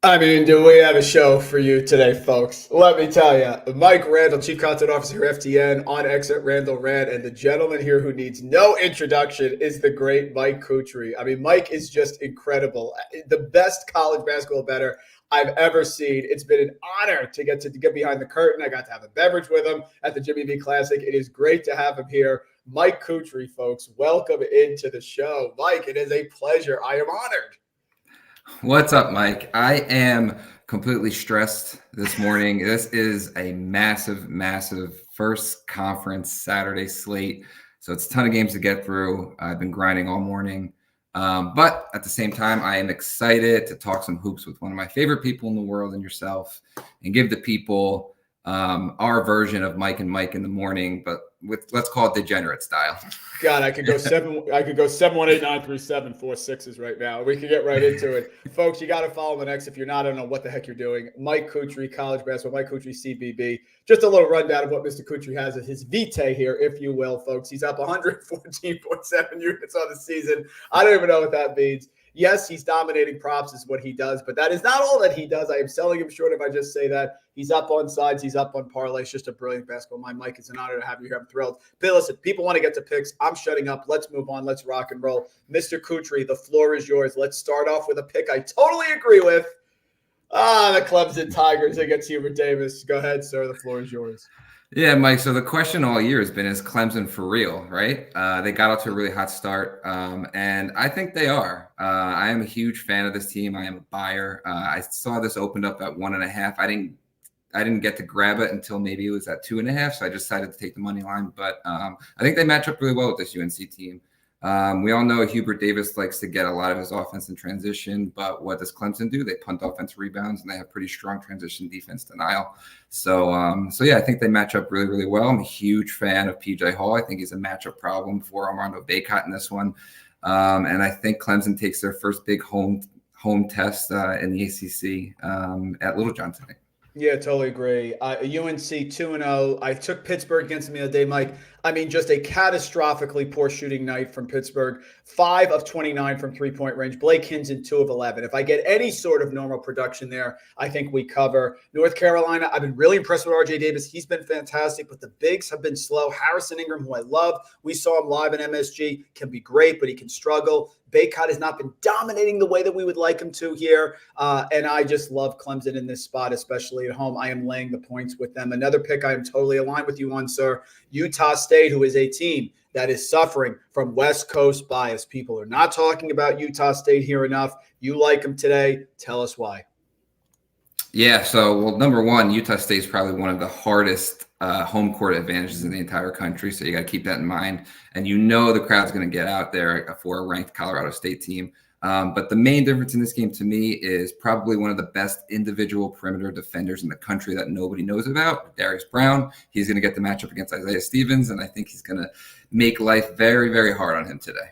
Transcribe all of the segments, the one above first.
I mean, do we have a show for you today, folks? Let me tell you, Mike Randle, Chief Content Officer here, FTN, on X at Randle Rand, and the gentleman here who needs no introduction is the great Mike Kutry. I mean, Mike is just incredible. The best college basketball bettor I've ever seen. It's been an honor to get behind the curtain. I got to have a beverage with him at the Jimmy V Classic. It is great to have him here. Mike Kutry, folks, welcome into the show. Mike, it is a pleasure. I am honored. What's up, Mike? I am completely stressed this morning. This is a massive first conference Saturday slate. So it's a ton of games to get through. I've been grinding all morning. But at the same time, I am excited to talk some hoops with one of my favorite people in the world and yourself and give the people our version of Mike and Mike in the morning, but let's call it degenerate style. God, I could go 718-937-46s right now. We could get right into it. Folks, you got to follow him on X if you're not. I don't know what the heck you're doing. Mike Kutry, college basketball, Mike Kutry, CBB. Just a little rundown of what Mr. Kutry has at his vitae here, if you will, folks. He's up 114.7 units on the season. I don't even know what that means. Yes, he's dominating props is what he does, but that is not all that he does. I am selling him short if I just say that. He's up on sides. He's up on parlays. Just a brilliant basketball mind. Mike, it's an honor to have you here. I'm thrilled. But listen, people want to get to picks. I'm shutting up. Let's move on. Let's rock and roll. Mr. Kutry, the floor is yours. Let's start off with a pick I totally agree with. The Clemson Tigers against Hubert Davis. Go ahead, sir. The floor is yours. Yeah, Mike. So the question all year has been, is Clemson for real, right? They got out to a really hot start, and I think they are. I am a huge fan of this team. I am a buyer. I saw this opened up at 1.5. I didn't get to grab it until maybe it was at 2.5, so I decided to take the money line. But I think they match up really well with this UNC team. We all know Hubert Davis likes to get a lot of his offense in transition, but what does Clemson do? They punt offense rebounds, and they have pretty strong transition defense denial. So yeah, I think they match up really, really well. I'm a huge fan of PJ Hall. I think he's a matchup problem for Armando Bacot in this one. And I think Clemson takes their first big home test in the ACC at Littlejohn tonight. Yeah, totally agree. UNC 2-0. I took Pittsburgh against them the other day, Mike. I mean, just a catastrophically poor shooting night from Pittsburgh. 5 of 29 from three-point range. Blake Hinson, 2 of 11. If I get any sort of normal production there, I think we cover. North Carolina, I've been really impressed with RJ Davis. He's been fantastic, but the bigs have been slow. Harrison Ingram, who I love, we saw him live in MSG, can be great, but he can struggle. Bacot has not been dominating the way that we would like him to here. And I just love Clemson in this spot, especially at home. I am laying the points with them. Another pick I am totally aligned with you on, sir. Utah State, who is a team that is suffering from West Coast bias. People are not talking about Utah State here enough. You like them today. Tell us why. Yeah, well, number one, Utah State is probably one of the hardest home court advantages in the entire country, so you got to keep that in mind. And the crowd's going to get out there for a ranked Colorado State team. But the main difference in this game to me is probably one of the best individual perimeter defenders in the country that nobody knows about, Darius Brown. He's going to get the matchup against Isaiah Stevens, and I think he's going to make life very, very hard on him today.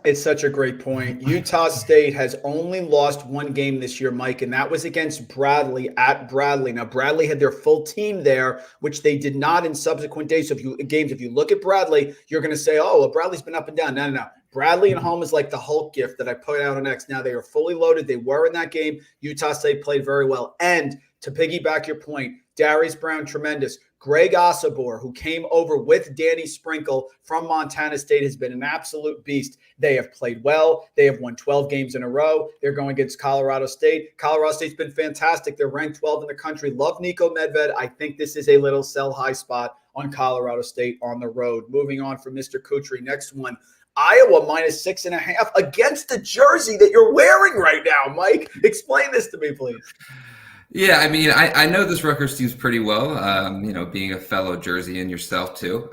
It's such a great point. Utah State has only lost one game this year, Mike, and that was against Bradley at Bradley. Now, Bradley had their full team there, which they did not in subsequent days. So if you look at Bradley, you're going to say, oh, well, Bradley's been up and down. No. Bradley and home is like the Hulk gift that I put out on X. Now they are fully loaded. They were in that game. Utah State played very well. And to piggyback your point, Darius Brown, tremendous. Greg Osibor, who came over with Danny Sprinkle from Montana State, has been an absolute beast. They have played well. They have won 12 games in a row. They're going against Colorado State. Colorado State's been fantastic. They're ranked 12 in the country. Love Nico Medved. I think this is a little sell high spot on Colorado State on the road. Moving on from Mr. Kutry. Next one. Iowa minus 6.5 against the jersey that you're wearing right now, Mike. Explain this to me, please. Yeah, I mean, I know this Rutgers team's pretty well, being a fellow Jerseyan yourself too.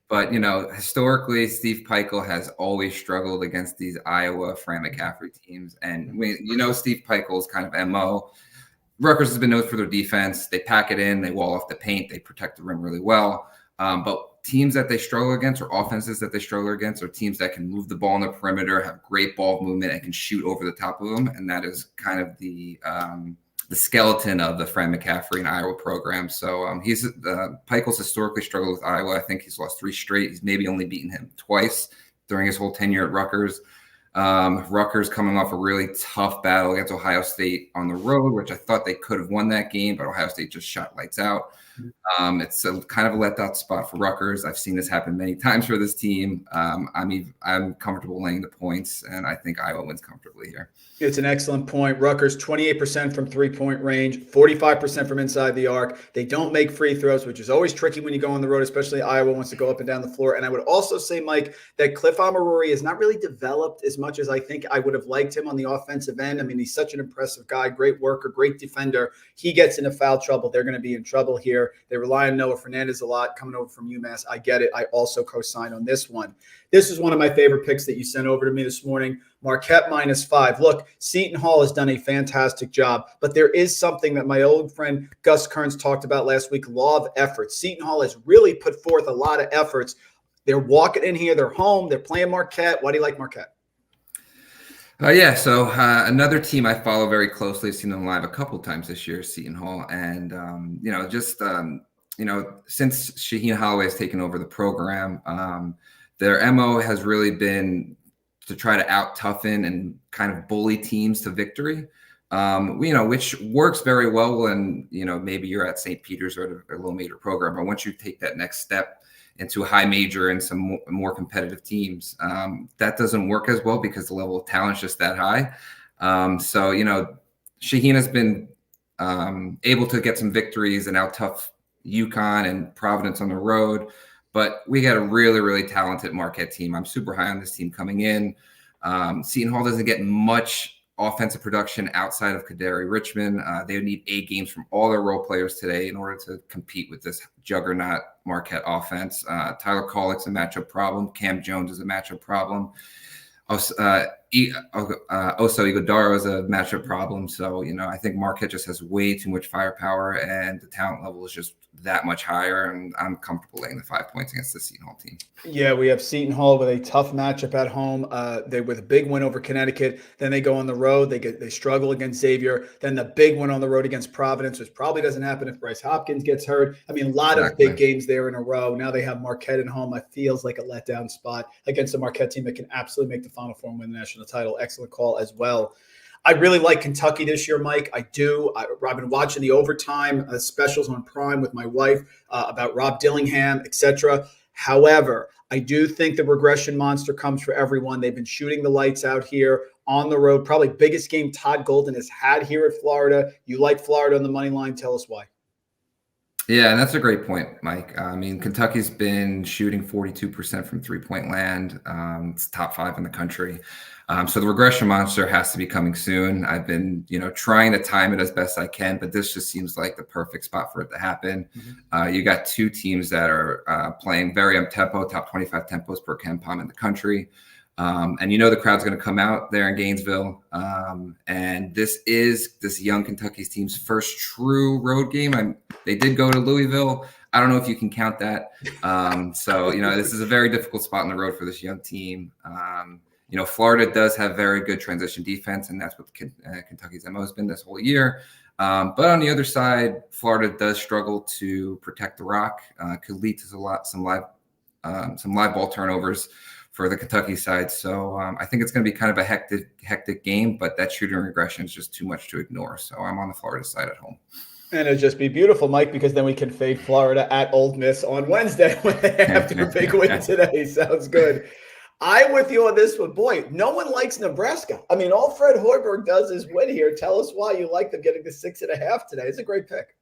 But, historically, Steve Pikiell has always struggled against these Iowa Fran McCaffrey teams. And, Steve Pikiell's kind of MO. Rutgers has been known for their defense. They pack it in. They wall off the paint. They protect the rim really well. But teams that they struggle against, or offenses that they struggle against, are teams that can move the ball on the perimeter, have great ball movement, and can shoot over the top of them. And that is kind of the skeleton of the Fran McCaffrey and Iowa program. So Pikiell's historically struggled with Iowa. I think he's lost 3 straight. He's maybe only beaten him twice during his whole tenure at Rutgers. Rutgers coming off a really tough battle against Ohio State on the road, which I thought they could have won that game, but Ohio State just shot lights out. It's a kind of a letdown spot for Rutgers. I've seen this happen many times for this team. I'm comfortable laying the points, and I think Iowa wins comfortably here. It's an excellent point. Rutgers, 28% from three-point range, 45% from inside the arc. They don't make free throws, which is always tricky when you go on the road, especially Iowa wants to go up and down the floor. And I would also say, Mike, that Cliff Amarori is not really developed as much as I think I would have liked him on the offensive end. I mean, he's such an impressive guy, great worker, great defender. He gets into foul trouble. They're going to be in trouble here. They rely on Noah Fernandez a lot coming over from UMass. I get it. I also co-sign on this one. This is one of my favorite picks that you sent over to me this morning. Marquette -5. Look, Seton Hall has done a fantastic job, but there is something that my old friend Gus Kearns talked about last week, law of effort. Seton Hall has really put forth a lot of efforts. They're walking in here. They're home. They're playing Marquette. Why do you like Marquette? So another team I follow very closely, I've seen them live a couple times this year, Seton Hall. And, since Shaheen Holloway has taken over the program, their MO has really been to try to out-toughen and kind of bully teams to victory, which works very well when, maybe you're at St. Peter's or a low major program. But once you take that next step into a high major and some more competitive teams, that doesn't work as well because the level of talent is just that high. Shaheen has been able to get some victories and out-tough UConn and Providence on the road. But we got a really, really talented Marquette team. I'm super high on this team coming in. Seton Hall doesn't get much offensive production outside of Kadari Richmond. They need 8 games from all their role players today in order to compete with this juggernaut Marquette offense. Tyler Kolek's a matchup problem. Cam Jones is a matchup problem. Oso Ighodaro is a matchup problem. So, I think Marquette just has way too much firepower and the talent level is just that much higher. And I'm comfortable laying the 5 points against the Seton Hall team. Yeah, we have Seton Hall with a tough matchup at home. They with a big win over Connecticut. Then they go on the road. They struggle against Xavier. Then the big one on the road against Providence, which probably doesn't happen if Bryce Hopkins gets hurt. I mean, a lot of big games there in a row. Now they have Marquette at home. It feels like a letdown spot against a Marquette team that can absolutely make the Final Four and win the national title. Excellent call as well. I really like Kentucky this year, Mike. I do. I've been watching the overtime specials on Prime with my wife about Rob Dillingham, etc. However, I do think the regression monster comes for everyone. They've been shooting the lights out here on the road. Probably biggest game Todd Golden has had here at Florida. You like Florida on the money line. Tell us why. Yeah, and that's a great point, Mike. I mean, Kentucky's been shooting 42% from three-point land. It's top 5 in the country. So the regression monster has to be coming soon. I've been, trying to time it as best I can, but this just seems like the perfect spot for it to happen. Mm-hmm. You got 2 teams that are playing very up-tempo, top 25 tempos per KenPom in the country. And the crowd's going to come out there in Gainesville. And this is this young Kentucky's team's first true road game. They did go to Louisville. I don't know if you can count that. This is a very difficult spot on the road for this young team. Florida does have very good transition defense, and that's what Kentucky's MO has been this whole year. But on the other side, Florida does struggle to protect the rock. Could lead to some live ball turnovers for the Kentucky side. So I think it's going to be kind of a hectic game, but that shooting regression is just too much to ignore. So I'm on the Florida side at home. And it'll just be beautiful, Mike, because then we can fade Florida at Ole Miss on Wednesday when they have their big win today. Sounds good. I'm with you on this one. Boy, no one likes Nebraska. I mean, all Fred Hoiberg does is win here. Tell us why you like them getting the 6.5 today. It's a great pick.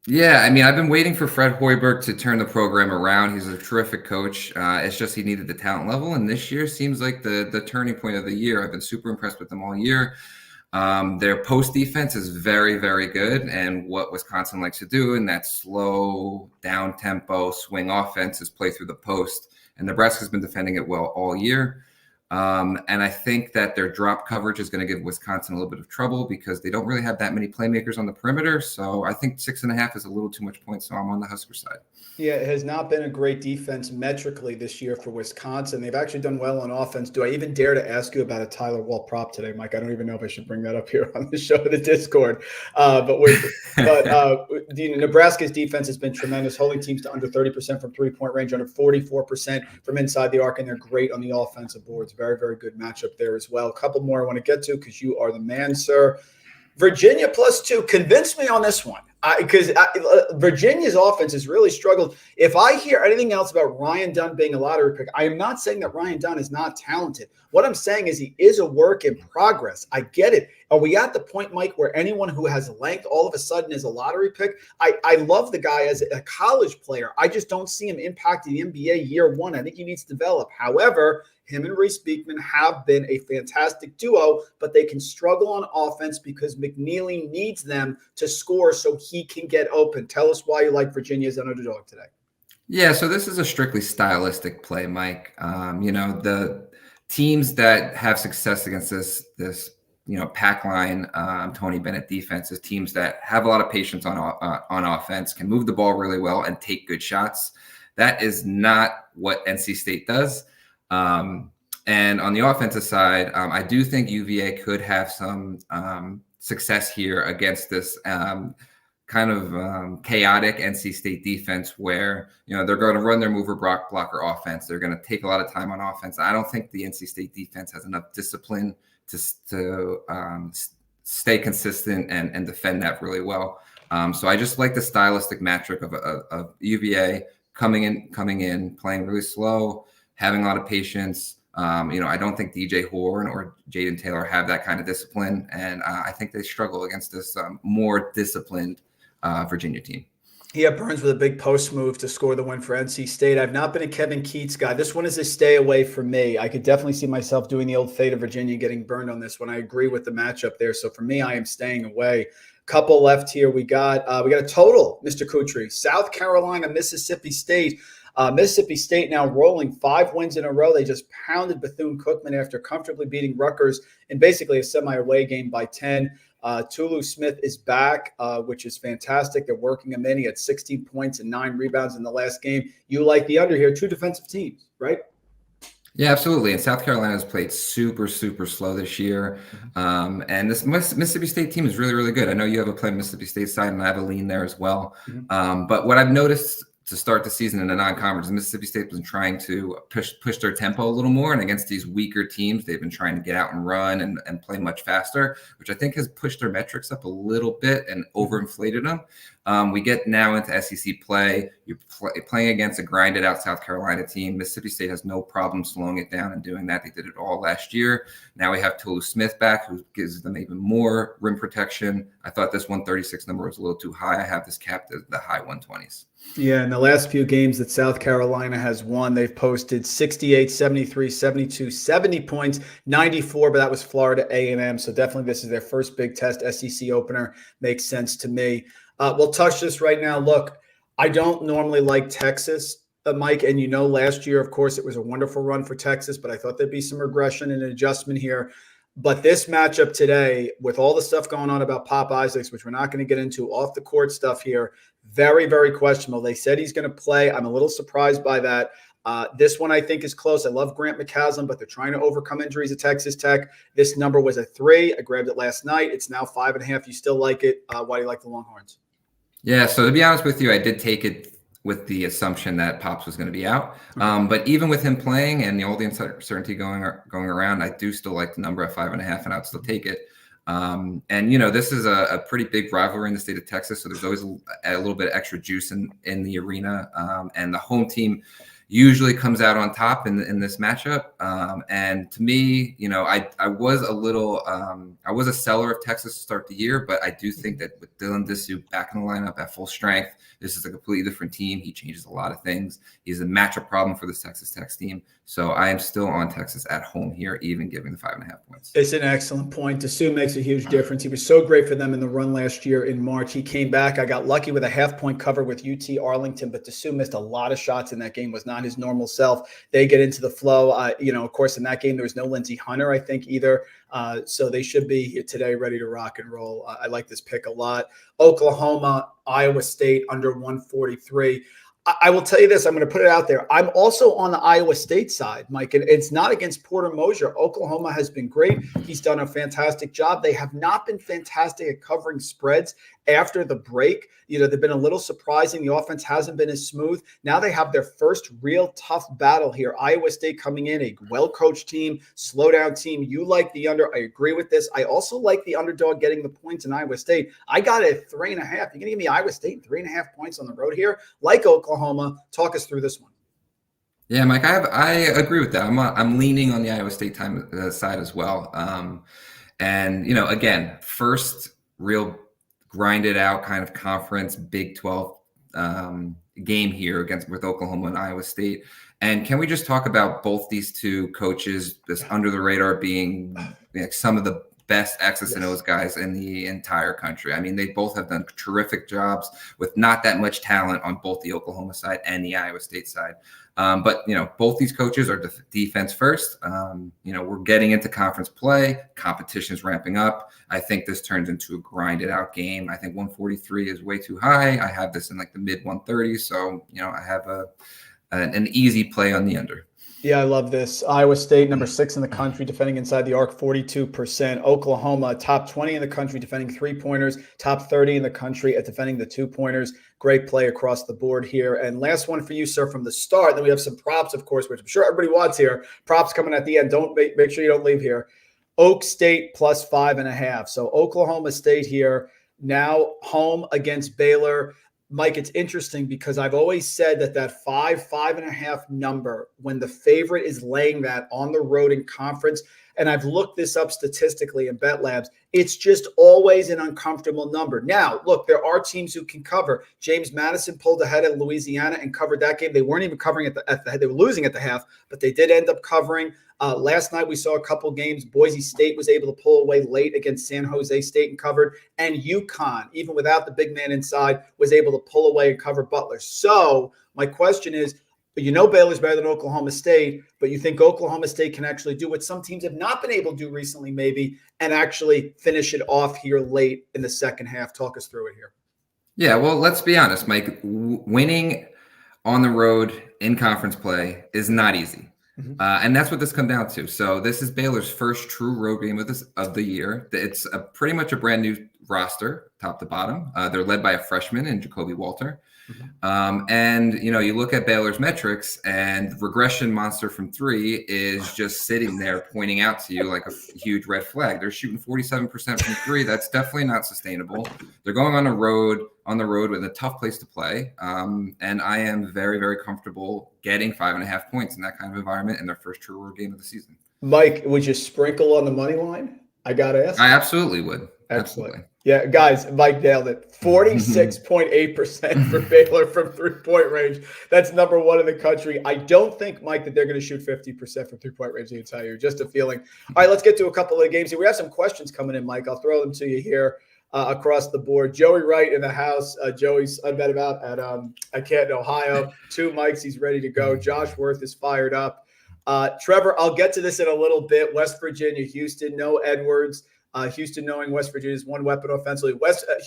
Yeah, I mean, I've been waiting for Fred Hoiberg to turn the program around. He's a terrific coach. It's just he needed the talent level, and this year seems like the turning point of the year. I've been super impressed with them all year. Their post defense is very, very good, and what Wisconsin likes to do in that slow, down-tempo swing offense is play through the post, and Nebraska's been defending it well all year. And I think that their drop coverage is going to give Wisconsin a little bit of trouble because they don't really have that many playmakers on the perimeter. So I think 6.5 is a little too much points. So I'm on the Husker side. Yeah, it has not been a great defense metrically this year for Wisconsin. They've actually done well on offense. Do I even dare to ask you about a Tyler Wall prop today, Mike? I don't even know if I should bring that up here on the show, the Discord. Nebraska's defense has been tremendous, holding teams to under 30% from three-point range, under 44% from inside the arc, and they're great on the offensive boards. Very, very good matchup there as well. A couple more I want to get to because you are the man, sir. Virginia +2. Convince me on this one. Because Virginia's offense has really struggled. If I hear anything else about Ryan Dunn being a lottery pick, I am not saying that Ryan Dunn is not talented. What I'm saying is he is a work in progress. I get it. Are we at the point, Mike, where anyone who has length all of a sudden is a lottery pick? I love the guy as a college player. I just don't see him impacting the NBA year one. I think he needs to develop. However, him and Reese Beekman have been a fantastic duo, but they can struggle on offense because McNeely needs them to score so he can get open. Tell us why you like Virginia as an underdog today. Yeah, so this is a strictly stylistic play, Mike. The teams that have success against this pack line, Tony Bennett defense is teams that have a lot of patience on offense, can move the ball really well and take good shots. That is not what NC State does. And on the offensive side, I do think UVA could have some success here against this chaotic NC State defense where, they're going to run their mover blocker offense. They're going to take a lot of time on offense. I don't think the NC State defense has enough discipline to stay consistent and defend that really well. So I just like the stylistic matchup of UVA coming in, playing really slow, having a lot of patience. I don't think DJ Horn or Jaden Taylor have that kind of discipline. And I think they struggle against this more disciplined Virginia team. Yeah, Burns with a big post move to score the win for NC State. I've not been a Kevin Keats guy. This one is a stay away for me. I could definitely see myself doing the old fate of Virginia getting burned on this one. I agree with the matchup there. So for me, I am staying away. Couple left here. We got a total, Mr. Kutri. South Carolina, Mississippi State. Mississippi State now rolling 5 wins in a row. They just pounded Bethune-Cookman after comfortably beating Rutgers in basically a semi-away game by 10. Tulu Smith is back, which is fantastic. They're working him in. He had 16 points and 9 rebounds in the last game. You like the under here. 2 defensive teams, right? Yeah, absolutely. And South Carolina has played super, super slow this year. And this Mississippi State team is really, really good. I know you have a play on Mississippi State side, and I have a lean there as well. But what I've noticed to start the season in the non-conference, Mississippi State was trying to push their tempo a little more. And against these weaker teams, they've been trying to get out and run and play much faster, which I think has pushed their metrics up a little bit and overinflated them. We get now into SEC play. You're playing against a grinded out South Carolina team. Mississippi State has no problem slowing it down and doing that. They did it all last year. Now we have Tulu Smith back, who gives them even more rim protection. I thought this 136 number was a little too high. I have this capped at the high 120s. Yeah, in the last few games that South Carolina has won, they've posted 68, 73, 72, 70 points, 94, but that was Florida A&M. So definitely this is their first big test. SEC opener makes sense to me. We'll touch this right now. Look, I don't normally like Texas, Mike, and last year, of course, it was a wonderful run for Texas, but I thought there'd be some regression and adjustment here. But this matchup today, with all the stuff going on about Pop Isaacs, which we're not going to get into, off the court stuff here, very, very questionable. They said he's going to play. I'm a little surprised by that. This one I think is close. I love Grant McCaslin, but they're trying to overcome injuries at Texas Tech. This number was a 3. I grabbed it last night. It's now 5.5. You still like it? Why do you like the Longhorns? Yeah, so to be honest with you, I did take it with the assumption that Pops was going to be out. But even with him playing and all the uncertainty going around, I do still like the number at 5.5, and I'd still take it. This is a pretty big rivalry in the state of Texas, so there's always a little bit of extra juice in the arena. And the home team usually comes out on top in this matchup. And to me, I was a seller of Texas to start the year, but I do think that with Dylan Disu back in the lineup at full strength, this is a completely different team. He changes a lot of things. He's a matchup problem for this Texas Tech team. So I am still on Texas at home here, even giving the 5.5 points. It's an excellent point. Disu makes a huge difference. He was so great for them in the run last year in March. He came back. I got lucky with a half-point cover with UT Arlington, but Disu missed a lot of shots in that game, was not his normal self. They get into the flow. Of course, in that game, there was no Lindsey Hunter, I think, either. So they should be here today ready to rock and roll. I like this pick a lot. Oklahoma, Iowa State under 143. I will tell you this. I'm going to put it out there. I'm also on the Iowa State side, Mike, and it's not against Porter Moser. Oklahoma has been great. He's done a fantastic job. They have not been fantastic at covering spreads after the break. They've been a little surprising. The offense hasn't been as smooth. Now they have their first real tough battle here. Iowa State coming in, a well-coached team, slow down team. You like the under. I agree with this. I also like the underdog getting the points in Iowa State. I got it at 3.5. You're going to give me Iowa State 3.5 points on the road here? Like Oklahoma. Talk us through this one. Yeah, Mike, I agree with that. I'm leaning on the Iowa State side as well. And again, first real grinded out kind of conference Big 12 game here with Oklahoma and Iowa State. And can we just talk about both these two coaches, this under the radar being some of the best X's and O's guys in the entire country? I mean, they both have done terrific jobs with not that much talent on both the Oklahoma side and the Iowa State side. But both these coaches are defense first. We're getting into conference play. Competition's ramping up. I think this turns into a grinded out game. I think 143 is way too high. I have this in like the mid 130s. So, I have an easy play on the under. Yeah, I love this. Iowa State, number 6 in the country, defending inside the arc, 42%. Oklahoma, top 20 in the country, defending 3-pointers, top 30 in the country at defending the 2-pointers. Great play across the board here. And last one for you, sir, from the start. Then we have some props, of course, which I'm sure everybody wants here. Props coming at the end. Don't make sure you don't leave here. Oak State plus 5.5. So Oklahoma State here, now home against Baylor. Mike, it's interesting because I've always said that 5.5 number, when the favorite is laying that on the road in conference, and I've looked this up statistically in Bet Labs, it's just always an uncomfortable number. Now, look, there are teams who can cover. James Madison pulled ahead at Louisiana and covered that game. They weren't even covering at the they were losing at the half, but they did end up covering. Last night we saw a couple games. Boise State was able to pull away late against San Jose State and covered. And UConn, even without the big man inside, was able to pull away and cover Butler. So my question is, Baylor's better than Oklahoma State, but you think Oklahoma State can actually do what some teams have not been able to do recently, maybe, and actually finish it off here late in the second half. Talk us through it here. Yeah, well, let's be honest, Mike. Winning on the road in conference play is not easy. And that's what this comes down to. So this is Baylor's first true road game of the year. It's pretty much a brand new roster, top to bottom. They're led by a freshman in Jacoby Walter. And, you look at Baylor's metrics, and regression monster from 3 is just sitting there pointing out to you like a huge red flag. They're shooting 47% from 3. That's definitely not sustainable. They're going on the road with a tough place to play. And I am very, very comfortable getting 5.5 points in that kind of environment in their first true road game of the season. Mike, would you sprinkle on the money line? I got to ask. I absolutely would. Excellent. Absolutely. Yeah, guys, Mike nailed it. 46.8% for Baylor from 3-point range. That's number 1 in the country. I don't think, Mike, that they're going to shoot 50% from 3-point range the entire year. Just a feeling. All right, let's get to a couple of the games here. We have some questions coming in, Mike. I'll throw them to you here across the board. Joey Wright in the house. Joey's I bet about at Canton, Ohio. 2 mics. He's ready to go. Josh Worth is fired up. Trevor, I'll get to this in a little bit. West Virginia, Houston, no Edwards. Houston knowing West Virginia's one weapon offensively.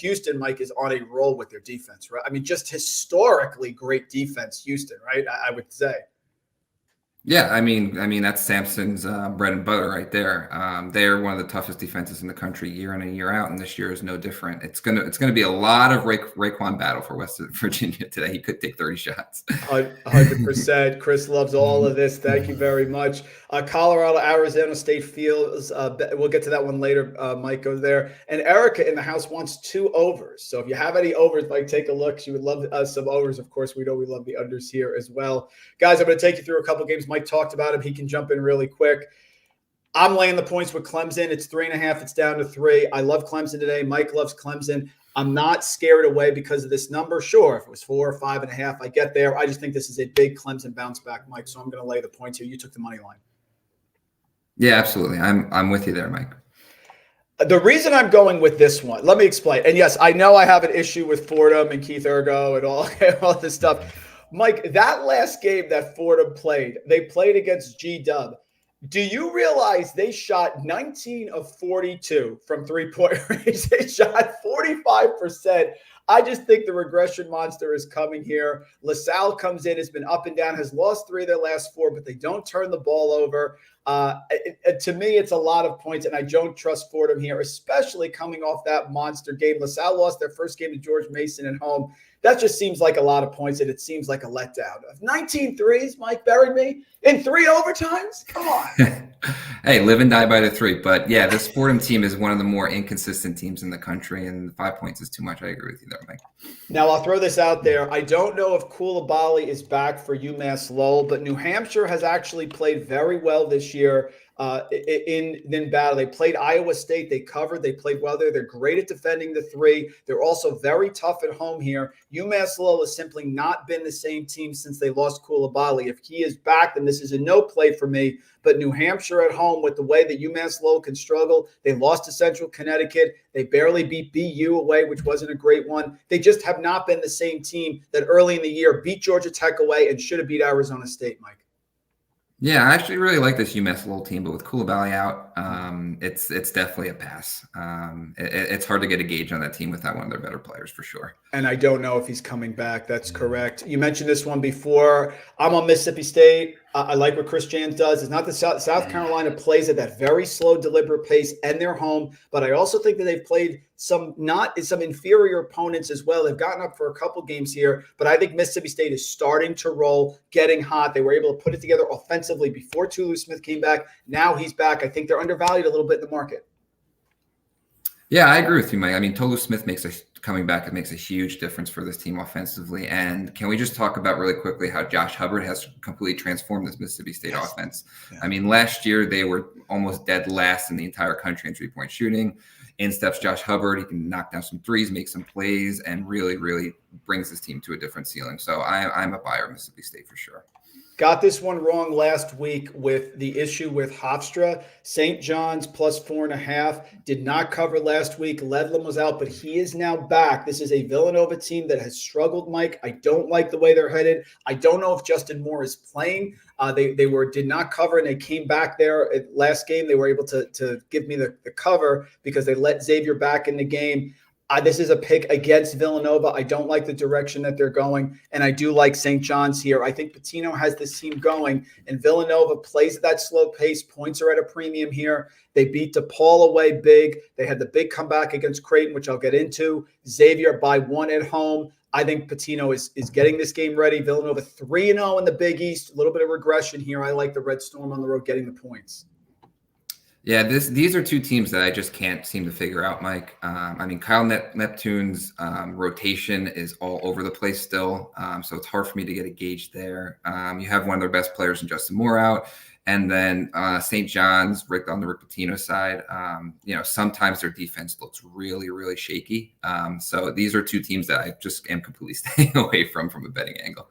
Houston, Mike, is on a roll with their defense, right? I mean, just historically great defense, Houston, right? I would say. Yeah, I mean that's Sampson's bread and butter right there. They are one of the toughest defenses in the country year in and year out, and this year is no different. It's gonna be a lot of Raekwon battle for West Virginia today. He could take 30 shots. 100%. Chris loves all of this. Thank you very much. Colorado, Arizona State Fields. We'll get to that one later. Mike goes there, and Erica in the house wants 2 overs. So if you have any overs, Mike, take a look. She would love some overs. Of course, we know we love the unders here as well, guys. I'm going to take you through a couple games. Mike talked about him. He can jump in really quick. I'm laying the points with Clemson. It's 3.5. It's down to 3. I love Clemson today. Mike loves Clemson. I'm not scared away because of this number. Sure, if it was 4 or 5.5, I get there. I just think this is a big Clemson bounce back, Mike. So I'm going to lay the points here. You took the money line. Yeah, absolutely. I'm with you there, Mike. The reason I'm going with this one, let me explain. And yes, I know I have an issue with Fordham and Keith Ergo and all this stuff. Mike, that last game that Fordham played, they played against G-Dub. Do you realize they shot 19 of 42 from 3-point range? They shot 45%. I just think the regression monster is coming here. LaSalle comes in, has been up and down, has lost 3 of their last 4, but they don't turn the ball over. To me, it's a lot of points, and I don't trust Fordham here, especially coming off that monster game. LaSalle lost their first game to George Mason at home. That just seems like a lot of points, and it seems like a letdown. 19 threes, Mike buried me in 3 overtimes? Come on. Hey, live and die by the 3. But yeah, this Fordham team is one of the more inconsistent teams in the country, and 5 points is too much. I agree with you there, Mike. Now, I'll throw this out there. I don't know if Coulibaly is back for UMass Lowell, but New Hampshire has actually played very well this year in battle. They played Iowa State. They covered. They played well there. They're great at defending the 3. They're also very tough at home here. UMass Lowell has simply not been the same team since they lost Coulibaly. If he is back, then this is a no play for me. But New Hampshire at home, with the way that UMass Lowell can struggle, they lost to Central Connecticut. They barely beat BU away, which wasn't a great one. They just have not been the same team that early in the year beat Georgia Tech away and should have beat Arizona State, Mike. Yeah, I actually really like this UMass Lowell team, but with Coulibaly out, it's definitely a pass. It's hard to get a gauge on that team without one of their better players for sure. And I don't know if he's coming back. That's correct. You mentioned this one before. I'm on Mississippi State. I like what Chris Jans does. It's not that South Carolina plays at that very slow, deliberate pace, and they're home. But I also think that they've played some inferior opponents as well. They've gotten up for a couple games here, but I think Mississippi State is starting to roll, getting hot. They were able to put it together offensively before Tulu Smith came back. Now he's back. I think they're undervalued a little bit in the market. Yeah, I agree with you, Mike. I mean, Tolu Smith coming back, it makes a huge difference for this team offensively. And can we just talk about really quickly how Josh Hubbard has completely transformed this Mississippi State offense? Yeah. I mean, last year they were almost dead last in the entire country in three-point shooting. In steps Josh Hubbard. He can knock down some threes, make some plays, and really, really brings his team to a different ceiling. So I'm a buyer of Mississippi State for sure. Got this one wrong last week with the issue with Hofstra. St. John's plus 4.5 did not cover last week. Ledlam was out, but he is now back. This is a Villanova team that has struggled, Mike. I don't like the way they're headed. I don't know if Justin Moore is playing. They did not cover, and they came back there last game. They were able to give me the cover because they let Xavier back in the game. This is a pick against Villanova. I don't like the direction that they're going, and I do like St. John's here. I think Pitino has this team going, and Villanova plays at that slow pace. Points are at a premium here. They beat DePaul away big. They had the big comeback against Creighton, which I'll get into. Xavier by 1 at home. I think Pitino is getting this game ready. Villanova 3-0 in the Big East. A little bit of regression here. I like the Red Storm on the road getting the points. Yeah, these are two teams that I just can't seem to figure out, Mike. I mean, Kyle Neptune's rotation is all over the place still, so it's hard for me to get a gauge there. You have one of their best players in Justin Moore out, and then St. John's right on the Rick Pitino side. Sometimes their defense looks really, really shaky. So these are two teams that I just am completely staying away from a betting angle.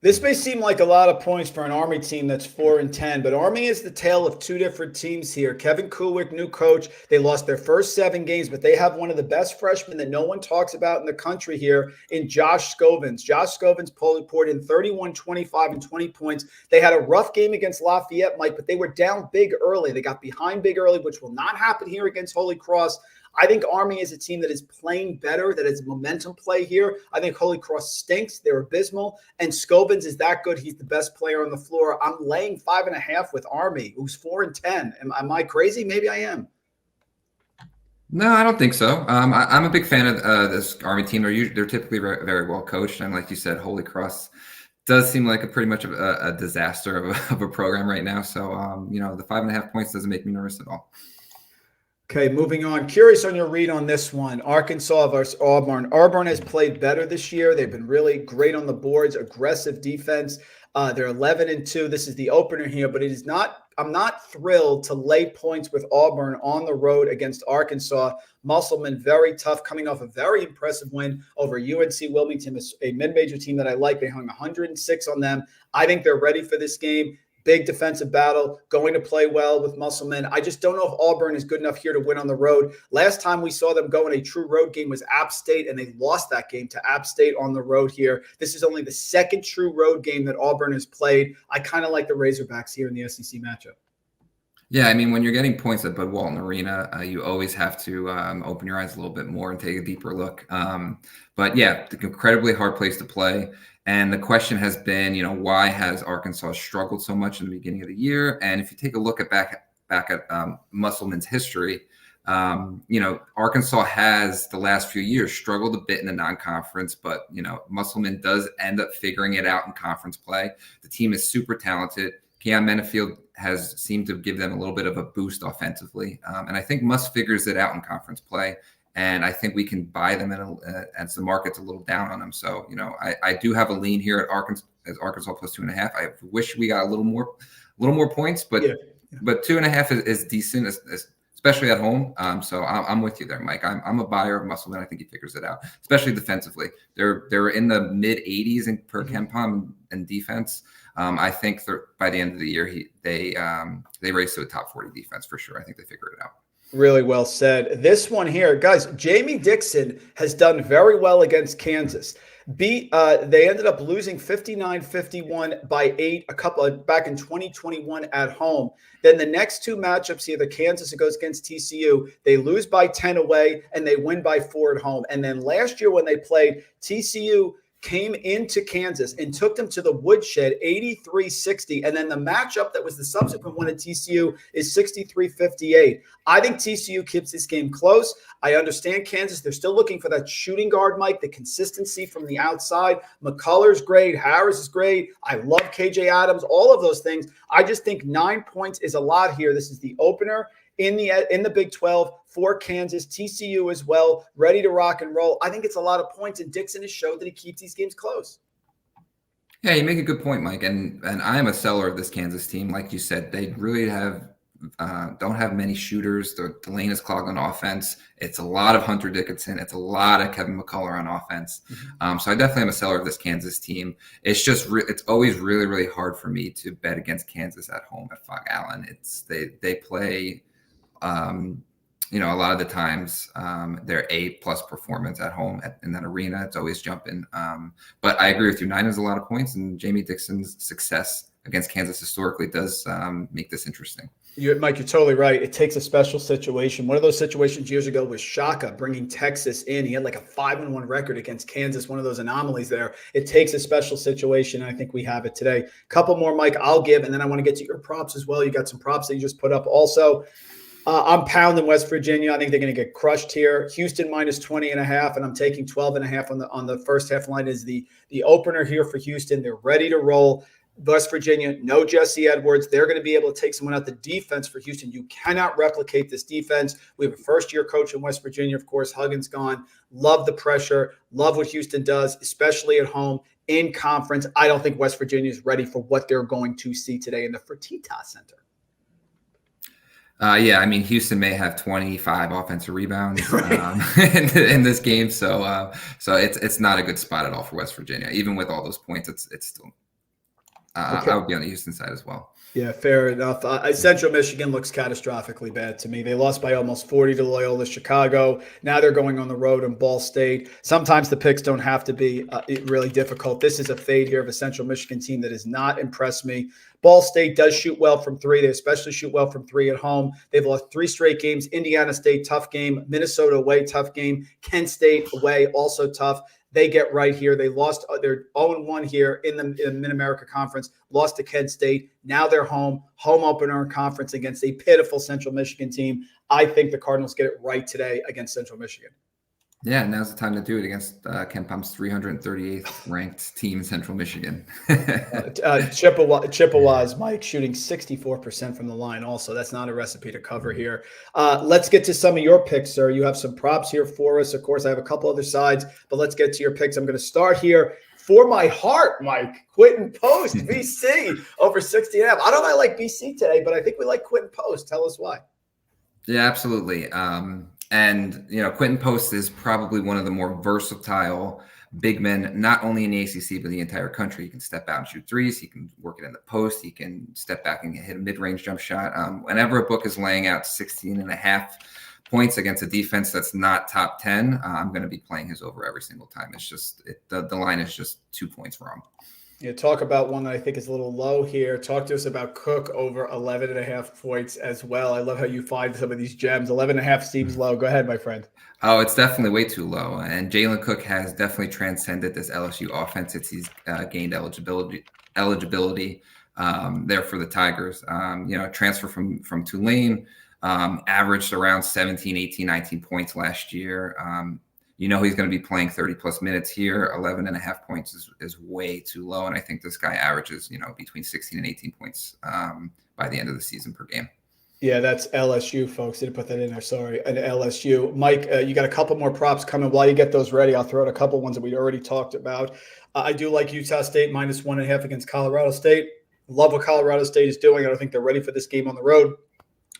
This may seem like a lot of points for an Army team that's 4-10, but Army is the tale of two different teams here. Kevin Kulick, new coach. They lost their first 7 games, but they have one of the best freshmen that no one talks about in the country here in Josh Scovins. Josh Scovins poured in 31, 25, and 20 points. They had a rough game against Lafayette, Mike, but they were down big early. They got behind big early, which will not happen here against Holy Cross. I think Army is a team that is playing better, that is momentum play here. I think Holy Cross stinks. They're abysmal. And Scovins is that good. He's the best player on the floor. I'm laying 5.5 with Army, who's 4-10. Am I crazy? Maybe I am. No, I don't think so. I'm a big fan of this Army team. They're typically very, very well coached. And like you said, Holy Cross does seem like pretty much a disaster of a program right now. So, the 5.5 points doesn't make me nervous at all. Okay, moving on. Curious on your read on this one. Arkansas versus Auburn. Auburn has played better this year. They've been really great on the boards, aggressive defense. They're 11-2. This is the opener here, but I'm not thrilled to lay points with Auburn on the road against Arkansas. Musselman, very tough, coming off a very impressive win over UNC Wilmington, a mid-major team that I like. They hung 106 on them. I think they're ready for this game. Big defensive battle, going to play well with Musselman. I just don't know if Auburn is good enough here to win on the road. Last time we saw them go in a true road game was App State, and they lost that game to App State on the road here. This is only the second true road game that Auburn has played. I kind of like the Razorbacks here in the SEC matchup. Yeah, I mean, when you're getting points at Bud Walton Arena, you always have to open your eyes a little bit more and take a deeper look. But yeah, the incredibly hard place to play. And the question has been, why has Arkansas struggled so much in the beginning of the year? And if you take a look at back at Musselman's history, Arkansas has the last few years struggled a bit in the non-conference, but Musselman does end up figuring it out in conference play. The team is super talented. Keon Mennefield has seemed to give them a little bit of a boost offensively. And I think Muss figures it out in conference play. And I think we can buy them as the market's a little down on them. So, I do have a lean here at Arkansas plus 2.5. I wish we got a little more points, but 2.5 is decent, especially at home. So I'm with you there, Mike. I'm a buyer of Musselman. I think he figures it out, especially defensively. They're in the mid 80s in per KenPom and defense. I think by the end of the year, they race to a top 40 defense for sure. I think they figure it out. Really well said. This one here, guys, Jamie Dixon has done very well against Kansas. They ended up losing 59-51 by 8 back in 2021 at home. Then the next two matchups here, the Kansas, it goes against TCU. They lose by 10 away and they win by 4 at home. And then last year when they played, TCU came into Kansas and took them to the woodshed 83-60. And then the matchup that was the subsequent one at TCU is 63-58. I think TCU keeps this game close. I understand Kansas. They're still looking for that shooting guard, Mike, the consistency from the outside. McCullough's great. Harris is great. I love KJ Adams, all of those things. I just think 9 points is a lot here. This is the opener in the Big 12 for Kansas, TCU as well, ready to rock and roll. I think it's a lot of points, and Dixon has showed that he keeps these games close. Yeah, you make a good point, Mike. And I am a seller of this Kansas team. Like you said, they really don't have many shooters. The lane is clogged on offense. It's a lot of Hunter Dickinson. It's a lot of Kevin McCullough on offense. So I definitely am a seller of this Kansas team. It's just it's always really, really hard for me to bet against Kansas at home at Fog Allen. They play. A lot of the times they're A+ performance at home in that arena. It's always jumping. But I agree with you. 9 is a lot of points, and Jamie Dixon's success against Kansas historically does make this interesting. Mike, you're totally right. It takes a special situation. One of those situations years ago was Shaka bringing Texas in. He had like a 5-1 record against Kansas, one of those anomalies there. It takes a special situation, and I think we have it today. Couple more, Mike, I'll give, and then I want to get to your props as well. You got some props that you just put up also. I'm pounding West Virginia. I think they're going to get crushed here. Houston minus 20.5, and I'm taking 12.5 on the first half line is the opener here for Houston. They're ready to roll. West Virginia, no Jesse Edwards. They're going to be able to take someone out. The defense for Houston, you cannot replicate this defense. We have a first-year coach in West Virginia, of course. Huggins gone. Love the pressure. Love what Houston does, especially at home in conference. I don't think West Virginia is ready for what they're going to see today in the Fertitta Center. Yeah, I mean, Houston may have 25 offensive rebounds in this game, so it's not a good spot at all for West Virginia. Even with all those points, it's still. Okay. I would be on the Houston side as well. Yeah, fair enough. Central Michigan looks catastrophically bad to me. They lost by almost 40 to Loyola Chicago. Now they're going on the road in Ball State. Sometimes the picks don't have to be really difficult. This is a fade here of a Central Michigan team that has not impressed me. Ball State does shoot well from 3. They especially shoot well from 3 at home. They've lost 3 straight games. Indiana State, tough game. Minnesota away, tough game. Kent State away, also tough. They get right here. They lost. They're 0-1 here in the Mid-America Conference. Lost to Kent State. Now they're home opener in conference against a pitiful Central Michigan team. I think the Cardinals get it right today against Central Michigan. Yeah, now's the time to do it against KenPom's 338th ranked team in Central Michigan. Chippewas, Mike, shooting 64% from the line also. That's not a recipe to cover here. Let's get to some of your picks, sir. You have some props here for us. Of course, I have a couple other sides, but let's get to your picks. I'm going to start here. For my heart, Mike, Quentin Post, BC, over 60.5. I don't know if I like BC today, but I think we like Quentin Post. Tell us why. Yeah, absolutely. And, Quentin Post is probably one of the more versatile big men, not only in the ACC, but the entire country. He can step out and shoot threes. He can work it in the post. He can step back and hit a mid-range jump shot. Whenever a book is laying out 16.5 points against a defense that's not top 10, I'm going to be playing his over every single time. It's just the line is just 2 points wrong. Yeah, talk about one that I think is a little low here. Talk to us about Cook over 11.5 points as well. I love how you find some of these gems. 11.5 seems low. Go ahead, my friend. Oh, it's definitely way too low. And Jalen Cook has definitely transcended this LSU offense. He's gained eligibility there for the Tigers. Transfer from Tulane, averaged around 17, 18, 19 points last year. He's going to be playing 30-plus minutes here. 11.5 points is way too low. And I think this guy averages, between 16 and 18 points by the end of the season per game. Yeah, that's LSU, folks. Didn't put that in there. Sorry. An LSU. Mike, you got a couple more props coming. While you get those ready, I'll throw out a couple ones that we already talked about. I do like Utah State -1.5 against Colorado State. Love what Colorado State is doing. I don't think they're ready for this game on the road.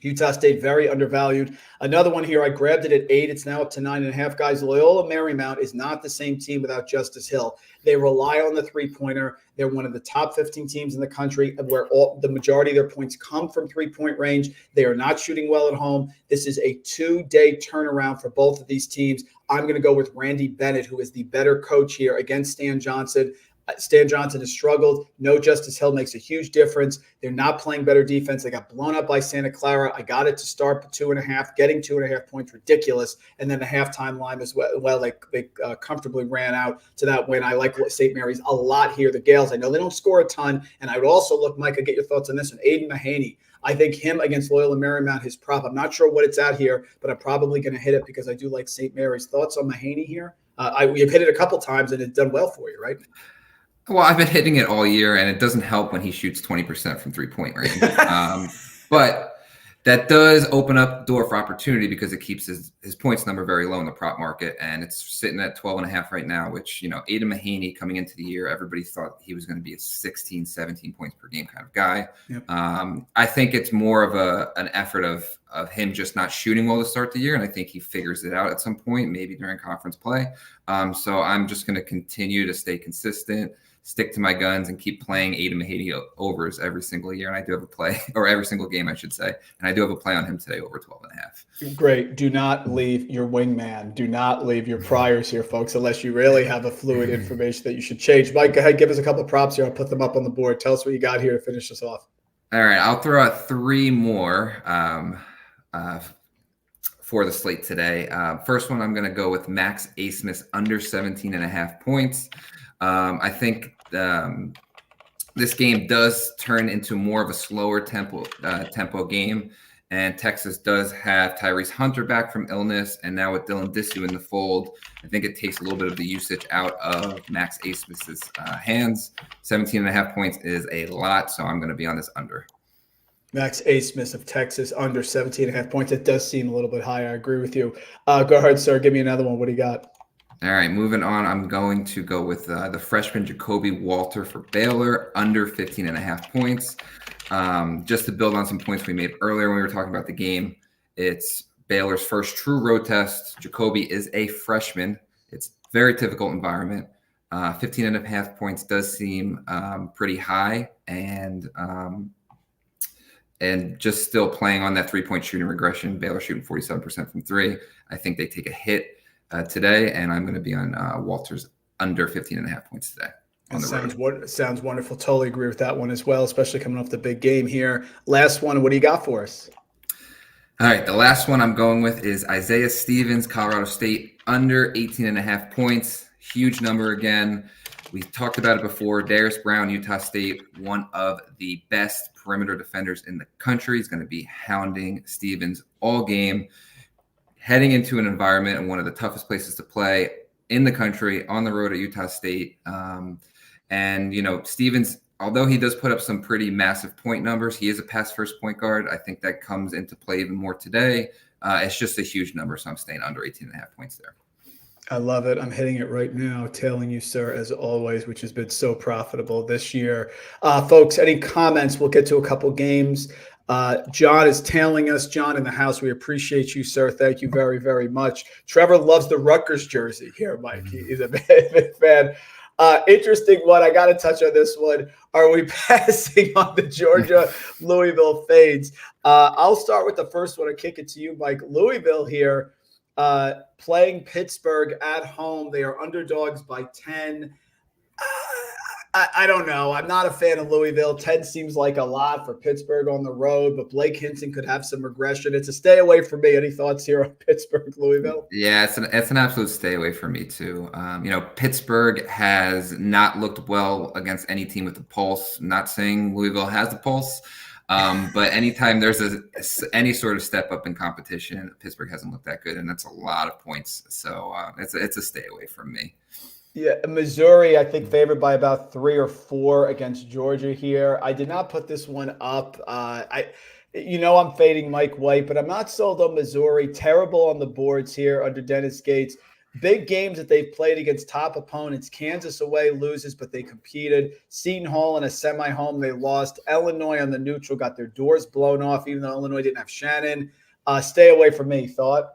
Utah State very undervalued. Another one here, I grabbed it at 8. It's now up to 9.5. Guys, Loyola Marymount is not the same team without Justice Hill. They rely on the three-pointer. They're one of the top 15 teams in the country where the majority of their points come from three-point range. They are not shooting well at home. This is a 2-day turnaround for both of these teams. I'm going to go with Randy Bennett, who is the better coach here against Stan Johnson. Stan Johnson has struggled. No Justice Hill makes a huge difference. They're not playing better defense. They got blown up by Santa Clara. I got it to start for 2.5. Getting 2.5 points, ridiculous. And then the halftime line as well. They comfortably ran out to that win. I like St. Mary's a lot here. The Gales, I know they don't score a ton. And I would also look, Mike, I'd get your thoughts on this one. Aiden Mahaney. I think him against Loyola Marymount, his prop. I'm not sure what it's at here, but I'm probably going to hit it because I do like St. Mary's. Thoughts on Mahaney here? We've hit it a couple times and it's done well for you, right? Well, I've been hitting it all year, and it doesn't help when he shoots 20% from three-point range. But that does open up the door for opportunity because it keeps his points number very low in the prop market, and it's sitting at 12.5 right now, which, Aiden Mahaney coming into the year, everybody thought he was going to be a 16, 17 points per game kind of guy. Yep. I think it's more of an effort of him just not shooting well to start the year, and I think he figures it out at some point, maybe during conference play. So I'm just going to continue to stay consistent, stick to my guns, and keep playing Aiden Mahaney overs every single year. And I do have a play, or every single game, I should say. And I do have a play on him today over 12.5. Great. Do not leave your wingman. Do not leave your priors here, folks, unless you really have a fluid information that you should change. Mike, go ahead. Give us a couple of props here. I'll put them up on the board. Tell us what you got here to finish us off. All right. I'll throw out 3 more for the slate today. First one, I'm going to go with Max Asmus under 17.5 points. I think this game does turn into more of a slower tempo game, and Texas does have Tyrese Hunter back from illness, and now with Dylan Disu in the fold, I think it takes a little bit of the usage out of Max Asmus's hands. 17.5 points is a lot, so I'm going to be on this under. Max Asmus of Texas under 17.5 points. It does seem a little bit high. I agree with you. Go ahead, sir. Give me another one. What do you got? All right, moving on. I'm going to go with the freshman Jacoby Walter for Baylor, under 15.5 points. Just to build on some points we made earlier when we were talking about the game, it's Baylor's first true road test. Jacoby is a freshman. It's a very difficult environment. 15.5 points does seem pretty high, and just still playing on that three-point shooting regression. Baylor shooting 47% from three. I think they take a hit today, and I'm going to be on Walters under 15.5 points today. Sounds wonderful. Totally agree with that one as well, especially coming off the big game here. Last one, what do you got for us? All right, the last one I'm going with is Isaiah Stevens, Colorado State, under 18.5 points. Huge number again. We talked about it before. Darius Brown, Utah State, one of the best perimeter defenders in the country. He's going to be hounding Stevens all game, heading into an environment and one of the toughest places to play in the country, on the road at Utah State. Stevens, although he does put up some pretty massive point numbers, he is a pass-first point guard. I think that comes into play even more today. It's just a huge number, so I'm staying under 18.5 points there. I love it. I'm hitting it right now, tailing you, sir, as always, which has been so profitable this year. Folks, any comments? We'll get to a couple games. John is tailing us. John in the house, we appreciate you, sir. Thank you very, very much. Trevor loves the Rutgers jersey here, Mike. He's a big fan. Interesting one. I got to touch on this one. Are we passing on the Georgia-Louisville fades? I'll start with the first one and kick it to you, Mike. Louisville here playing Pittsburgh at home. They are underdogs by 10. I don't know. I'm not a fan of Louisville. 10 seems like a lot for Pittsburgh on the road, but Blake Hinton could have some regression. It's a stay away for me. Any thoughts here on Pittsburgh, Louisville? Yeah, it's an absolute stay away for me too. Pittsburgh has not looked well against any team with the pulse. Not saying Louisville has the pulse, but anytime there's any sort of step up in competition, Pittsburgh hasn't looked that good, and that's a lot of points. So it's a stay away from me. Yeah, Missouri, I think, favored by about 3 or 4 against Georgia here. I did not put this one up. I'm fading Mike White, but I'm not sold on Missouri. Terrible on the boards here under Dennis Gates. Big games that they've played against top opponents. Kansas away loses, but they competed. Seton Hall in a semi-home, they lost. Illinois on the neutral got their doors blown off, even though Illinois didn't have Shannon. Stay away from me. Thought?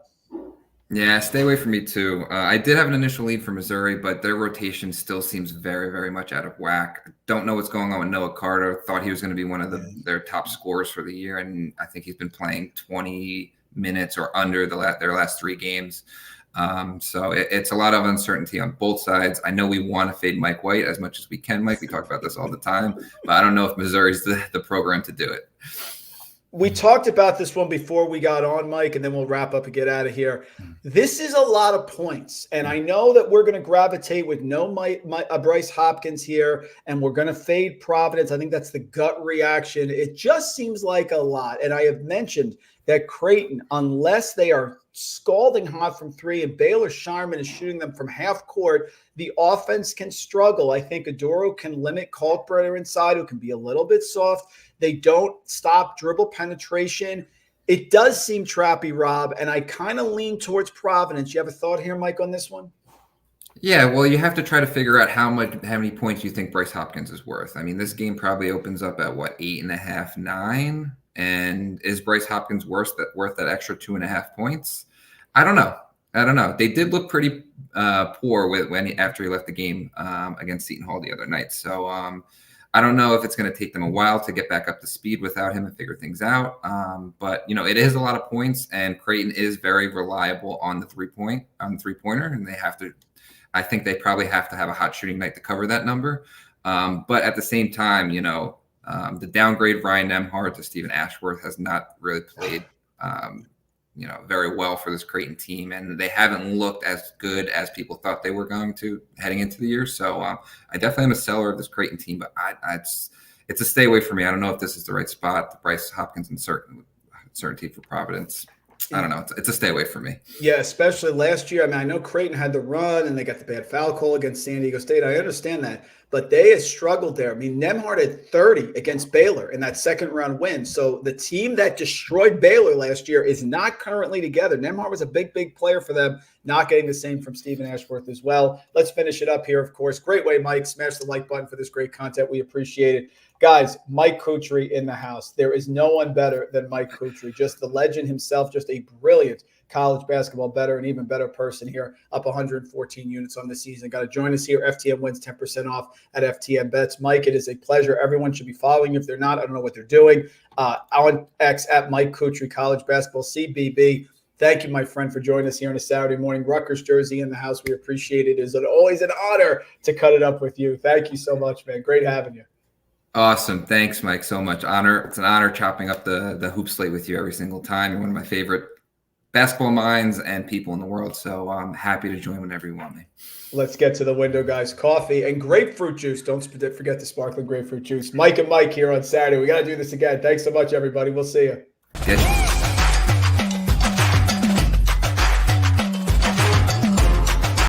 Yeah, stay away from me too. I did have an initial lead for Missouri, but their rotation still seems very, very much out of whack. Don't know what's going on with Noah Carter. Thought he was going to be one of their top scorers for the year, and I think he's been playing 20 minutes or under their last 3 games. So it's a lot of uncertainty on both sides. I know we want to fade Mike White as much as we can, Mike. We talk about this all the time, but I don't know if Missouri's the program to do it. We talked about this one before we got on, Mike, and then we'll wrap up and get out of here. This is a lot of points, and I know that we're going to gravitate with no Bryce Hopkins here, and we're going to fade Providence. I think that's the gut reaction. It just seems like a lot, and I have mentioned that Creighton, unless they are scalding hot from 3 and Baylor Sharman is shooting them from half court, the offense can struggle. I think Adoro can limit Kalkbrenner inside, who can be a little bit soft. They don't stop dribble penetration. It does seem trappy, Rob, and I kind of lean towards Providence. You have a thought here, Mike, on this one? Yeah, well, you have to try to figure out how many points you think Bryce Hopkins is worth. I mean, this game probably opens up at 8.5, 9, and is Bryce Hopkins worth that extra 2.5 points? I don't know. They did look pretty poor after he left the game against Seton Hall the other night. So I don't know if it's going to take them a while to get back up to speed without him and figure things out. But it is a lot of points, and Creighton is very reliable on the three-pointer, and I think they probably have to have a hot shooting night to cover that number. But at the same time, the downgrade of Ryan Nembhard to Stephen Ashworth has not really played, very well for this Creighton team, and they haven't looked as good as people thought they were going to heading into the year. So I definitely am a seller of this Creighton team, but it's a stay away for me. I don't know if this is the right spot. The Bryce Hopkins uncertainty for Providence. I don't know. It's a stay away for me. Yeah, especially last year. I mean, I know Creighton had the run and they got the bad foul call against San Diego State. I understand that, but they have struggled there. I mean, Nembhard had 30 against Baylor in that second round win. So the team that destroyed Baylor last year is not currently together. Nembhard was a big, big player for them, not getting the same from Stephen Ashworth as well. Let's finish it up here, of course. Great way, Mike. Smash the like button for this great content. We appreciate it. Guys, Mike Kutry in the house. There is no one better than Mike Kutry, just the legend himself, just a brilliant college basketball better, an even better person here, up 114 units on the season. Got to join us here. FTN wins 10% off at FTN Bets. Mike, it is a pleasure. Everyone should be following you. If they're not, I don't know what they're doing. On X at Mike Kutry, college basketball, CBB. Thank you, my friend, for joining us here on a Saturday morning. Rutgers jersey in the house. We appreciate it. It is always an honor to cut it up with you. Thank you so much, man. Great having you. Awesome. Thanks, Mike, so much. It's an honor chopping up the hoop slate with you every single time. You're one of my favorite basketball minds and people in the world. So I'm happy to join whenever you want me. Let's get to the window, guys. Coffee and grapefruit juice. Don't forget the sparkling grapefruit juice. Mike and Mike here on Saturday. We got to do this again. Thanks so much, everybody. We'll see you. Good.